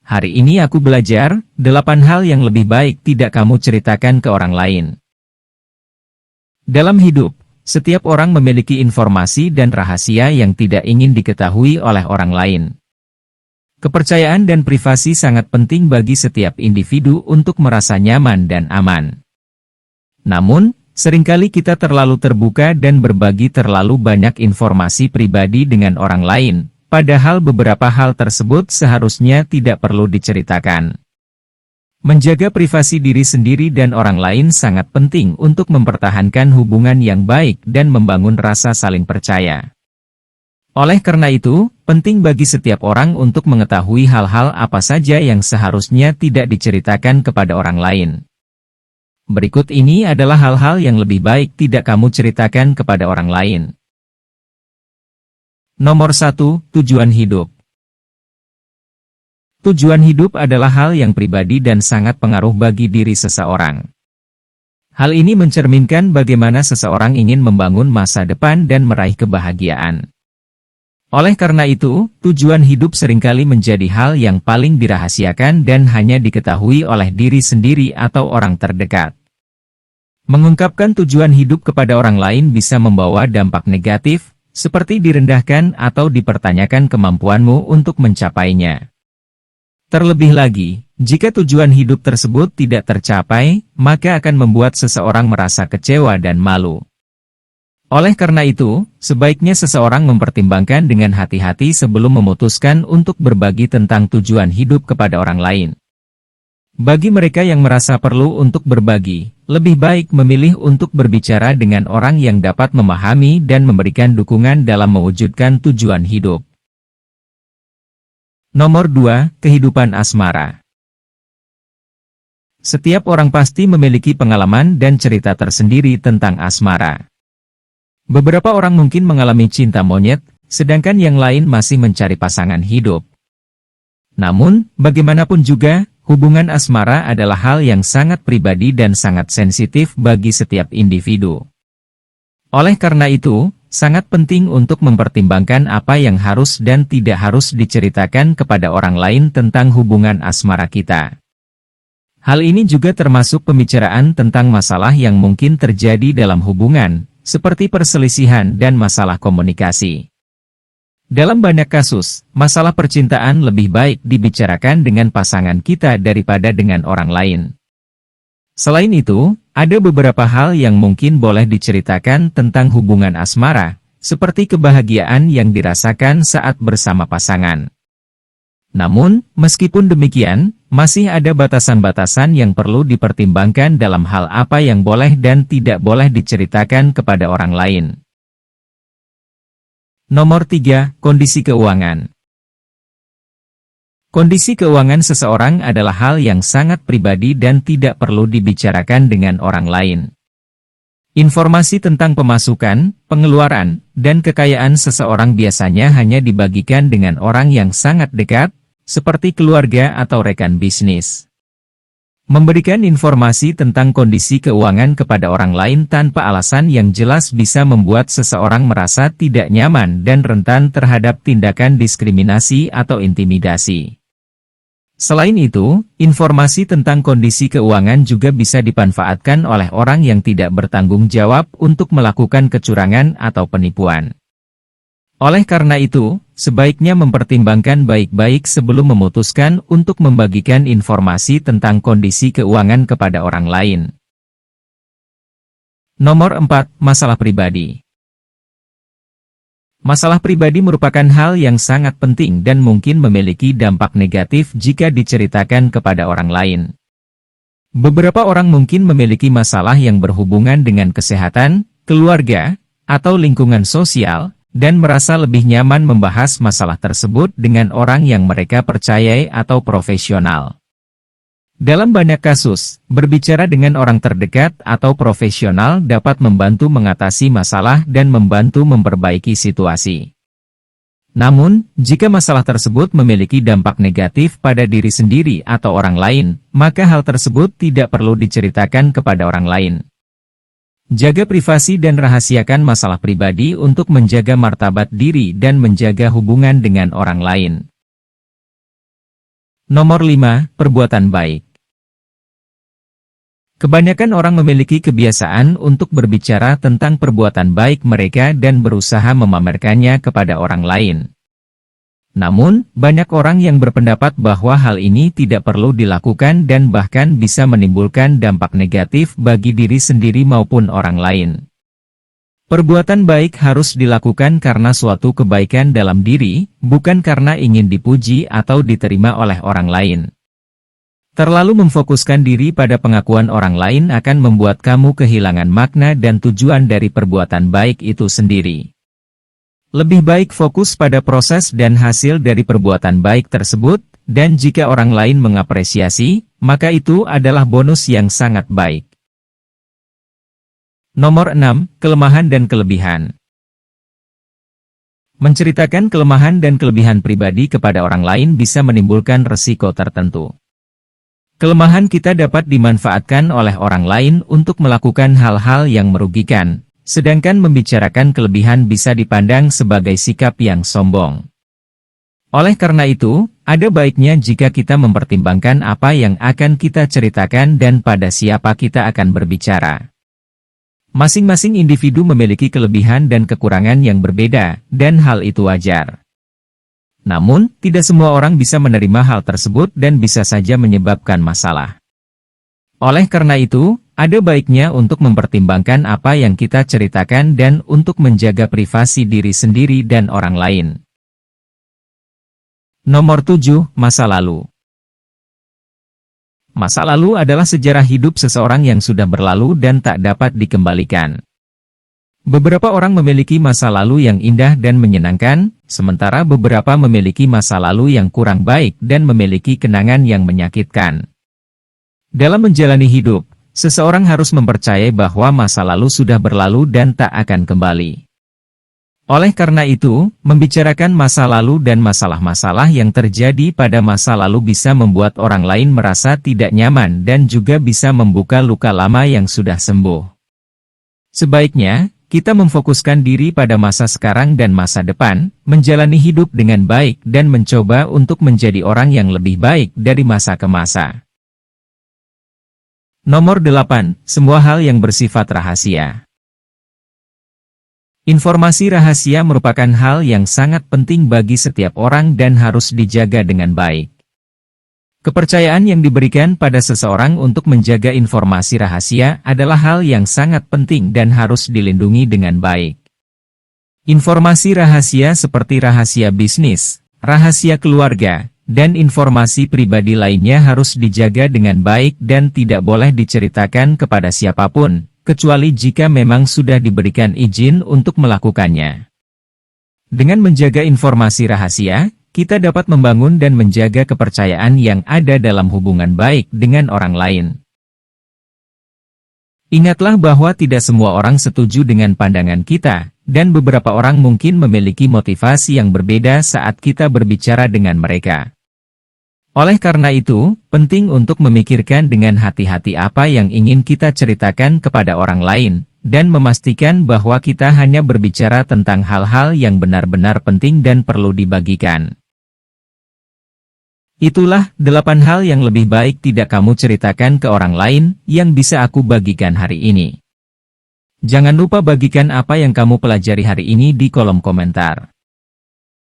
Hari ini aku belajar 8 hal yang lebih baik tidak kamu ceritakan ke orang lain. Dalam hidup, setiap orang memiliki informasi dan rahasia yang tidak ingin diketahui oleh orang lain. Kepercayaan dan privasi sangat penting bagi setiap individu untuk merasa nyaman dan aman. Namun, seringkali kita terlalu terbuka dan berbagi terlalu banyak informasi pribadi dengan orang lain. Padahal beberapa hal tersebut seharusnya tidak perlu diceritakan. Menjaga privasi diri sendiri dan orang lain sangat penting untuk mempertahankan hubungan yang baik dan membangun rasa saling percaya. Oleh karena itu, penting bagi setiap orang untuk mengetahui hal-hal apa saja yang seharusnya tidak diceritakan kepada orang lain. Berikut ini adalah hal-hal yang lebih baik tidak kamu ceritakan kepada orang lain. Nomor 1, tujuan hidup. Tujuan hidup adalah hal yang pribadi dan sangat pengaruh bagi diri seseorang. Hal ini mencerminkan bagaimana seseorang ingin membangun masa depan dan meraih kebahagiaan. Oleh karena itu, tujuan hidup seringkali menjadi hal yang paling dirahasiakan dan hanya diketahui oleh diri sendiri atau orang terdekat. Mengungkapkan tujuan hidup kepada orang lain bisa membawa dampak negatif, seperti direndahkan atau dipertanyakan kemampuanmu untuk mencapainya. Terlebih lagi, jika tujuan hidup tersebut tidak tercapai, maka akan membuat seseorang merasa kecewa dan malu. Oleh karena itu, sebaiknya seseorang mempertimbangkan dengan hati-hati sebelum memutuskan untuk berbagi tentang tujuan hidup kepada orang lain. Bagi mereka yang merasa perlu untuk berbagi, lebih baik memilih untuk berbicara dengan orang yang dapat memahami dan memberikan dukungan dalam mewujudkan tujuan hidup. Nomor 2, kehidupan asmara. Setiap orang pasti memiliki pengalaman dan cerita tersendiri tentang asmara. Beberapa orang mungkin mengalami cinta monyet, sedangkan yang lain masih mencari pasangan hidup. Namun, bagaimanapun juga, hubungan asmara adalah hal yang sangat pribadi dan sangat sensitif bagi setiap individu. Oleh karena itu, sangat penting untuk mempertimbangkan apa yang harus dan tidak harus diceritakan kepada orang lain tentang hubungan asmara kita. Hal ini juga termasuk pembicaraan tentang masalah yang mungkin terjadi dalam hubungan, seperti perselisihan dan masalah komunikasi. Dalam banyak kasus, masalah percintaan lebih baik dibicarakan dengan pasangan kita daripada dengan orang lain. Selain itu, ada beberapa hal yang mungkin boleh diceritakan tentang hubungan asmara, seperti kebahagiaan yang dirasakan saat bersama pasangan. Namun, meskipun demikian, masih ada batasan-batasan yang perlu dipertimbangkan dalam hal apa yang boleh dan tidak boleh diceritakan kepada orang lain. Nomor 3, kondisi keuangan. Kondisi keuangan seseorang adalah hal yang sangat pribadi dan tidak perlu dibicarakan dengan orang lain. Informasi tentang pemasukan, pengeluaran, dan kekayaan seseorang biasanya hanya dibagikan dengan orang yang sangat dekat, seperti keluarga atau rekan bisnis. Memberikan informasi tentang kondisi keuangan kepada orang lain tanpa alasan yang jelas bisa membuat seseorang merasa tidak nyaman dan rentan terhadap tindakan diskriminasi atau intimidasi. Selain itu, informasi tentang kondisi keuangan juga bisa dimanfaatkan oleh orang yang tidak bertanggung jawab untuk melakukan kecurangan atau penipuan. Oleh karena itu, sebaiknya mempertimbangkan baik-baik sebelum memutuskan untuk membagikan informasi tentang kondisi keuangan kepada orang lain. Nomor 4, masalah pribadi. Masalah pribadi merupakan hal yang sangat penting dan mungkin memiliki dampak negatif jika diceritakan kepada orang lain. Beberapa orang mungkin memiliki masalah yang berhubungan dengan kesehatan, keluarga, atau lingkungan sosial, dan merasa lebih nyaman membahas masalah tersebut dengan orang yang mereka percayai atau profesional. Dalam banyak kasus, berbicara dengan orang terdekat atau profesional dapat membantu mengatasi masalah dan membantu memperbaiki situasi. Namun, jika masalah tersebut memiliki dampak negatif pada diri sendiri atau orang lain, maka hal tersebut tidak perlu diceritakan kepada orang lain. Jaga privasi dan rahasiakan masalah pribadi untuk menjaga martabat diri dan menjaga hubungan dengan orang lain. Nomor 5, perbuatan baik. Kebanyakan orang memiliki kebiasaan untuk berbicara tentang perbuatan baik mereka dan berusaha memamerkannya kepada orang lain. Namun, banyak orang yang berpendapat bahwa hal ini tidak perlu dilakukan dan bahkan bisa menimbulkan dampak negatif bagi diri sendiri maupun orang lain. Perbuatan baik harus dilakukan karena suatu kebaikan dalam diri, bukan karena ingin dipuji atau diterima oleh orang lain. Terlalu memfokuskan diri pada pengakuan orang lain akan membuat kamu kehilangan makna dan tujuan dari perbuatan baik itu sendiri. Lebih baik fokus pada proses dan hasil dari perbuatan baik tersebut, dan jika orang lain mengapresiasi, maka itu adalah bonus yang sangat baik. Nomor 6, kelemahan dan kelebihan. Menceritakan kelemahan dan kelebihan pribadi kepada orang lain bisa menimbulkan resiko tertentu. Kelemahan kita dapat dimanfaatkan oleh orang lain untuk melakukan hal-hal yang merugikan, sedangkan membicarakan kelebihan bisa dipandang sebagai sikap yang sombong. Oleh karena itu, ada baiknya jika kita mempertimbangkan apa yang akan kita ceritakan dan pada siapa kita akan berbicara. Masing-masing individu memiliki kelebihan dan kekurangan yang berbeda, dan hal itu wajar. Namun, tidak semua orang bisa menerima hal tersebut dan bisa saja menyebabkan masalah. Oleh karena itu, ada baiknya untuk mempertimbangkan apa yang kita ceritakan dan untuk menjaga privasi diri sendiri dan orang lain. Nomor 7, masa lalu. Masa lalu adalah sejarah hidup seseorang yang sudah berlalu dan tak dapat dikembalikan. Beberapa orang memiliki masa lalu yang indah dan menyenangkan, sementara beberapa memiliki masa lalu yang kurang baik dan memiliki kenangan yang menyakitkan. Dalam menjalani hidup, seseorang harus mempercayai bahwa masa lalu sudah berlalu dan tak akan kembali. Oleh karena itu, membicarakan masa lalu dan masalah-masalah yang terjadi pada masa lalu bisa membuat orang lain merasa tidak nyaman dan juga bisa membuka luka lama yang sudah sembuh. Sebaiknya, kita memfokuskan diri pada masa sekarang dan masa depan, menjalani hidup dengan baik dan mencoba untuk menjadi orang yang lebih baik dari masa ke masa. Nomor 8, semua hal yang bersifat rahasia. Informasi rahasia merupakan hal yang sangat penting bagi setiap orang dan harus dijaga dengan baik. Kepercayaan yang diberikan pada seseorang untuk menjaga informasi rahasia adalah hal yang sangat penting dan harus dilindungi dengan baik. Informasi rahasia seperti rahasia bisnis, rahasia keluarga, dan informasi pribadi lainnya harus dijaga dengan baik dan tidak boleh diceritakan kepada siapapun, kecuali jika memang sudah diberikan izin untuk melakukannya. Dengan menjaga informasi rahasia, kita dapat membangun dan menjaga kepercayaan yang ada dalam hubungan baik dengan orang lain. Ingatlah bahwa tidak semua orang setuju dengan pandangan kita, dan beberapa orang mungkin memiliki motivasi yang berbeda saat kita berbicara dengan mereka. Oleh karena itu, penting untuk memikirkan dengan hati-hati apa yang ingin kita ceritakan kepada orang lain, dan memastikan bahwa kita hanya berbicara tentang hal-hal yang benar-benar penting dan perlu dibagikan. Itulah 8 hal yang lebih baik tidak kamu ceritakan ke orang lain, yang bisa aku bagikan hari ini. Jangan lupa bagikan apa yang kamu pelajari hari ini di kolom komentar.